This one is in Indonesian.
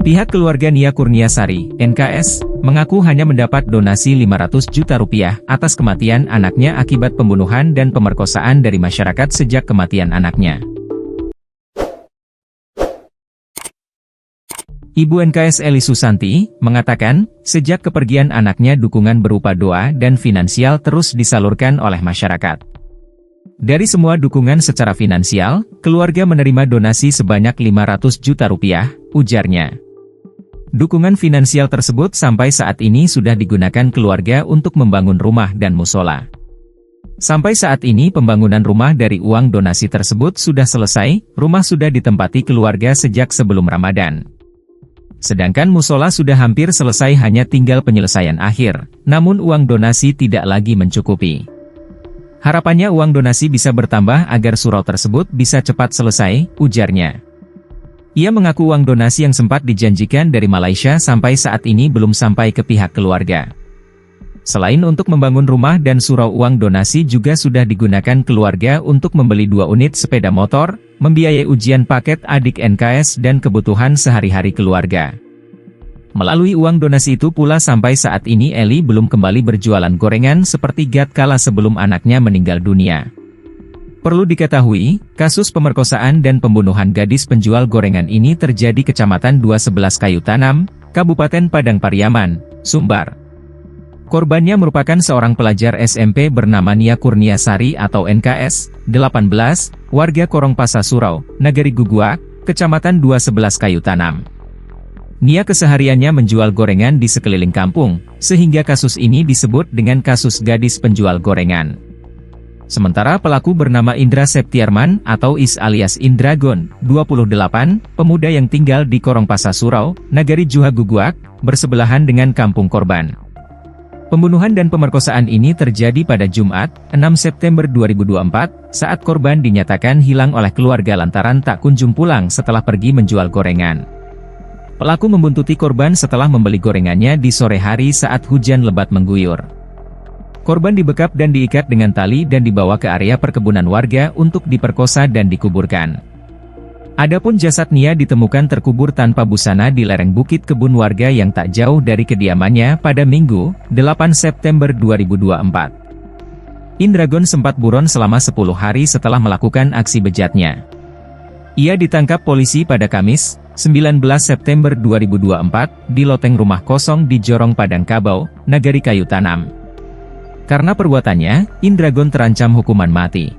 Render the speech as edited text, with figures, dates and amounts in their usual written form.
Pihak keluarga Nia Kurniasari, NKS, mengaku hanya mendapat donasi 500 juta rupiah atas kematian anaknya akibat pembunuhan dan pemerkosaan dari masyarakat sejak kematian anaknya. Ibu NKS Eli Susanti, mengatakan, sejak kepergian anaknya dukungan berupa doa dan finansial terus disalurkan oleh masyarakat. Dari semua dukungan secara finansial, keluarga menerima donasi sebanyak 500 juta rupiah, ujarnya. Dukungan finansial tersebut sampai saat ini sudah digunakan keluarga untuk membangun rumah dan musola. Sampai saat ini pembangunan rumah dari uang donasi tersebut sudah selesai, rumah sudah ditempati keluarga sejak sebelum Ramadan. Sedangkan musola sudah hampir selesai, hanya tinggal penyelesaian akhir, namun uang donasi tidak lagi mencukupi. Harapannya uang donasi bisa bertambah agar surau tersebut bisa cepat selesai, ujarnya. Ia mengaku uang donasi yang sempat dijanjikan dari Malaysia sampai saat ini belum sampai ke pihak keluarga. Selain untuk membangun rumah dan surau, uang donasi juga sudah digunakan keluarga untuk membeli 2 unit sepeda motor, membiayai ujian paket adik NKS dan kebutuhan sehari-hari keluarga. Melalui uang donasi itu pula sampai saat ini Eli belum kembali berjualan gorengan seperti kala sebelum anaknya meninggal dunia. Perlu diketahui, kasus pemerkosaan dan pembunuhan gadis penjual gorengan ini terjadi Kecamatan 211 Kayu Tanam, Kabupaten Padang Pariaman, Sumbar. Korbannya merupakan seorang pelajar SMP bernama Nia Kurniasari atau NKS, 18, warga Korongpasa Surau, Nagari Guguak, Kecamatan 211 Kayu Tanam. Nia kesehariannya menjual gorengan di sekeliling kampung, sehingga kasus ini disebut dengan kasus gadis penjual gorengan. Sementara pelaku bernama Indra Septiarman atau Is alias Indragon, 28, pemuda yang tinggal di Korongpasa Surau, Nagari Juha Guguak, bersebelahan dengan kampung korban. Pembunuhan dan pemerkosaan ini terjadi pada Jumat, 6 September 2024, saat korban dinyatakan hilang oleh keluarga lantaran tak kunjung pulang setelah pergi menjual gorengan. Pelaku membuntuti korban setelah membeli gorengannya di sore hari saat hujan lebat mengguyur. Korban dibekap dan diikat dengan tali dan dibawa ke area perkebunan warga untuk diperkosa dan dikuburkan. Adapun jasad Nia ditemukan terkubur tanpa busana di lereng bukit kebun warga yang tak jauh dari kediamannya pada Minggu, 8 September 2024. Indragon sempat buron selama 10 hari setelah melakukan aksi bejatnya. Ia ditangkap polisi pada Kamis, 19 September 2024, di loteng rumah kosong di Jorong Padang Kabau, Nagari Kayu Tanam. Karena perbuatannya, Indragon terancam hukuman mati.